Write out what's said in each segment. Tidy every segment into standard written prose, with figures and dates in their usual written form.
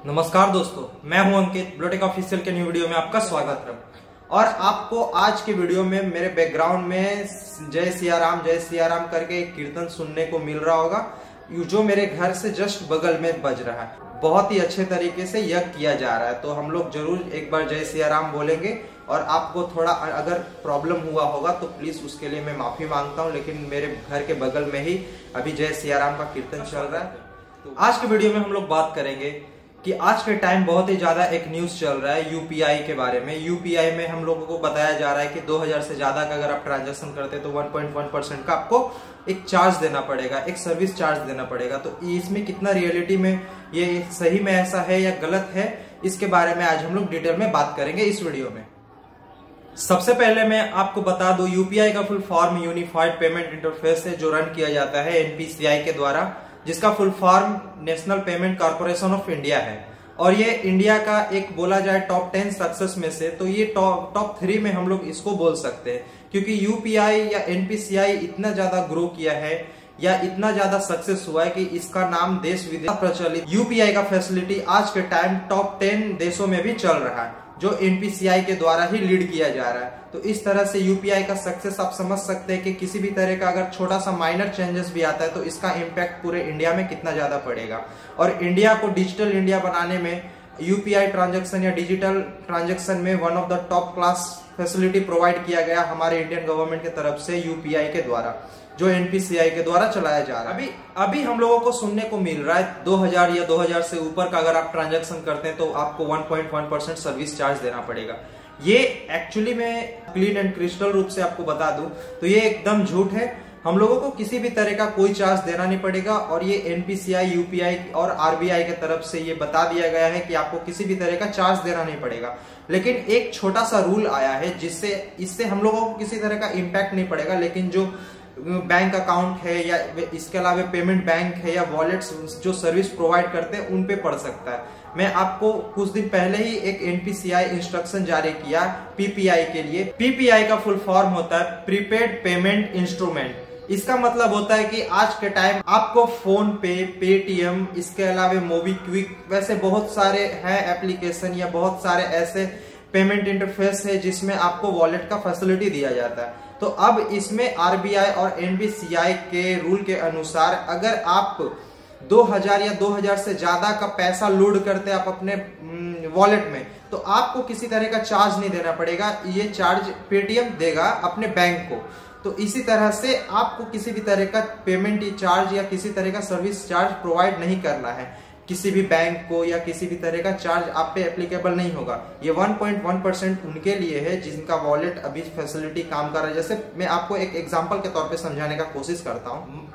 नमस्कार दोस्तों, मैं हूं अंकित। ब्लूटेक ऑफिशियल के न्यू वीडियो में आपका स्वागत है। और आपको आज के वीडियो में मेरे बैकग्राउंड में जय सिया राम करके एक कीर्तन सुनने को मिल रहा होगा, जो मेरे घर से जस्ट बगल में बज रहा है। बहुत ही अच्छे तरीके से यज्ञ किया जा रहा है, तो हम लोग जरूर एक बार जय सिया राम बोलेंगे। और आपको थोड़ा अगर प्रॉब्लम हुआ होगा तो प्लीज उसके लिए मैं माफी मांगता हूँ, लेकिन मेरे घर के बगल में ही अभी जय सिया राम का कीर्तन चल रहा है। तो आज के वीडियो में हम लोग बात करेंगे कि आज के टाइम बहुत ही ज्यादा एक न्यूज चल रहा है यूपीआई के बारे में। यूपीआई में हम लोगों को बताया जा रहा है कि 2000 से ज्यादा का अगर आप ट्रांजैक्शन करते हैं तो 1.1% का आपको एक चार्ज देना पड़ेगा, एक सर्विस चार्ज देना पड़ेगा। तो इसमें कितना रियलिटी में ये सही में ऐसा है या गलत है, इसके बारे में आज हम लोग डिटेल में बात करेंगे इस वीडियो में। सबसे पहले मैं आपको बता दूं, यूपीआई का full form unified payment interface है, जो रन किया जाता है एनपीसीआई के द्वारा, जिसका full form national payment corporation of India है। और ये इंडिया का एक बोला जाए टॉप 10 सक्सेस में से, तो ये टॉप 3 में हम लोग इसको बोल सकते हैं, क्योंकि यूपीआई या एनपीसीआई इतना ज्यादा ग्रो किया है या इतना ज्यादा सक्सेस हुआ है कि इसका नाम देश विदेश प्रचलित यूपीआई का फैसिलिटी आज के टाइम टॉप 10 देशों में भी चल रहा है, जो एनपीसीआई के द्वारा ही लीड किया जा रहा है। तो इस तरह से यूपीआई का सक्सेस आप समझ सकते हैं कि किसी भी तरह का अगर छोटा सा माइनर चेंजेस भी आता है तो इसका इम्पैक्ट पूरे इंडिया में कितना ज्यादा पड़ेगा। और इंडिया को डिजिटल इंडिया बनाने में यूपीआई ट्रांजैक्शन या डिजिटल ट्रांजैक्शन में one of the top class facility provide किया गया हमारे इंडियन गवर्नमेंट की तरफ से यूपीआई के द्वारा, जो एनपीसीआई के द्वारा चलाया जा रहा है। अभी हम लोगों को सुनने को मिल रहा है 2000 या 2000 से ऊपर का अगर आप ट्रांजैक्शन करते हैं तो आपको 1.1% सर्विस चार्ज देना पड़ेगा। ये एक्चुअली में क्लीन एंड क्रिस्टल रूप से आपको बता दूं तो ये एकदम झूठ है। हम लोगों को किसी भी तरह का कोई चार्ज देना नहीं पड़ेगा, और ये एनपीसीआई, यूपीआई और आरबीआई की तरफ से ये बता दिया गया है कि आपको किसी भी तरह का चार्ज देना नहीं पड़ेगा। लेकिन एक छोटा सा रूल आया है जिससे इससे हम लोगों को किसी तरह का इम्पैक्ट नहीं पड़ेगा, लेकिन जो बैंक अकाउंट है या इसके अलावा पेमेंट बैंक है या वॉलेट्स जो सर्विस प्रोवाइड करते हैं उन पे पड़ सकता है। मैं आपको कुछ दिन पहले ही एक एनपीसीआई इंस्ट्रक्शन जारी किया पीपीआई के लिए। पीपीआई का फुल फॉर्म होता है प्रीपेड पेमेंट इंस्ट्रूमेंट। इसका मतलब होता है कि आज के टाइम आपको फोन पे, पेटीएम, इसके अलावा मोबीक्विक, वैसे बहुत सारे हैं एप्लीकेशन या बहुत सारे ऐसे पेमेंट इंटरफेस है जिसमें आपको वॉलेट का फैसिलिटी दिया जाता है। तो अब इसमें आरबीआई और एनपीसीआई के रूल के अनुसार अगर आप 2000 या 2000 से ज्यादा का पैसा लोड करते हैं आप अपने वॉलेट में, तो आपको किसी तरह का चार्ज नहीं देना पड़ेगा। ये चार्ज पेटीएम देगा अपने बैंक को। तो इसी तरह से आपको किसी भी तरह का पेमेंट चार्ज या किसी तरह का सर्विस चार्ज प्रोवाइड नहीं करना है किसी भी बैंक को, या किसी भी तरह का चार्ज आप पे एप्लीकेबल नहीं होगा। ये 1.1% उनके लिए है जिनका वॉलेट अभी फैसिलिटी काम कर रहा है। जैसे मैं आपको एक एग्जांपल के तौर पे समझाने का कोशिश करता हूँ।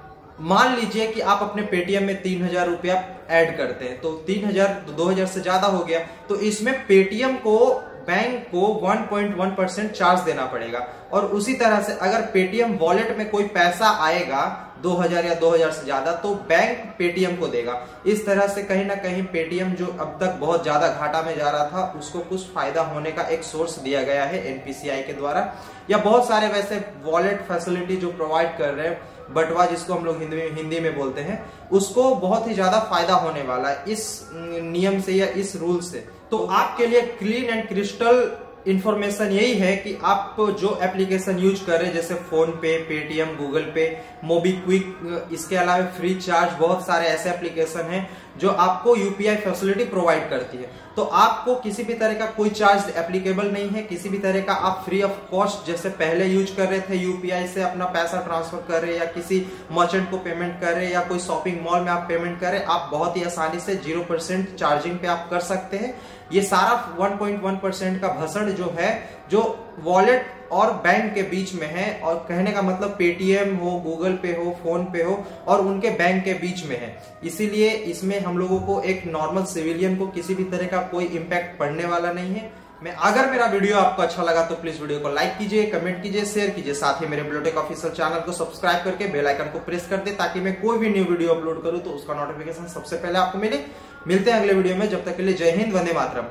मान लीजिए कि आप अपने पेटीएम में 3000 रुपया ऐड करते हैं, तो 3000 2000 से ज्यादा हो गया, तो इसमें पेटीएम को, बैंक को 1.1% चार्ज देना पड़ेगा। और उसी तरह से अगर पेटीएम वॉलेट में कोई पैसा आएगा 2000 या 2000 से ज्यादा, तो बैंक पेटीएम को देगा। इस तरह से कहीं ना कहीं पेटीएम जो अब तक बहुत ज्यादा घाटा में जा रहा था, उसको कुछ फायदा होने का एक सोर्स दिया गया है एनपीसीआई के द्वारा। या बहुत सारे वैसे वॉलेट फैसिलिटी जो प्रोवाइड कर रहे हैं, बटवा जिसको हम लोग हिंदी में बोलते हैं, उसको बहुत ही ज्यादा फायदा होने वाला है इस नियम से या इस रूल से। तो आपके लिए क्लीन एंड क्रिस्टल इंफॉर्मेशन यही है कि आप जो एप्लीकेशन यूज कर रहे हैं, जैसे फोन पे, पेटीएम, गूगल पे, मोबीक्विक, इसके अलावा फ्री चार्ज, बहुत सारे ऐसे एप्लीकेशन हैं जो आपको यूपीआई फैसिलिटी प्रोवाइड करती है। तो आपको किसी भी तरह का कोई चार्ज एप्लीकेबल नहीं है, किसी भी तरह का आप फ्री ऑफ कॉस्ट जैसे पहले यूज कर रहे थे यूपीआई से अपना पैसा ट्रांसफर कर रहे, या किसी मर्चेंट को पेमेंट कर रहे, या कोई शॉपिंग मॉल में आप पेमेंट कर रहे, आप बहुत ही आसानी से 0% चार्जिंग पे आप कर सकते हैं। ये सारा 1.1% का भसड़ जो है, जो वॉलेट और बैंक के बीच में है, और कहने का मतलब पेटीएम हो, गूगल पे हो, फोन पे हो, और उनके बैंक के बीच में है। इसीलिए इसमें हम लोगों को, एक नॉर्मल सिविलियन को, किसी भी तरह का कोई इम्पैक्ट पड़ने वाला नहीं है। अगर मेरा वीडियो आपको अच्छा लगा तो प्लीज वीडियो को लाइक कीजिए, कमेंट कीजिए, शेयर कीजिए। साथ ही मेरे ब्लूटेक ऑफिशियल चैनल को सब्सक्राइब करके बेल आइकन को प्रेस कर दे, ताकि मैं कोई भी न्यू वीडियो अपलोड करूं तो उसका नोटिफिकेशन सबसे पहले आपको मिले। मिलते हैं अगले वीडियो में, जब तक के लिए जय हिंद, वंदे मातरम।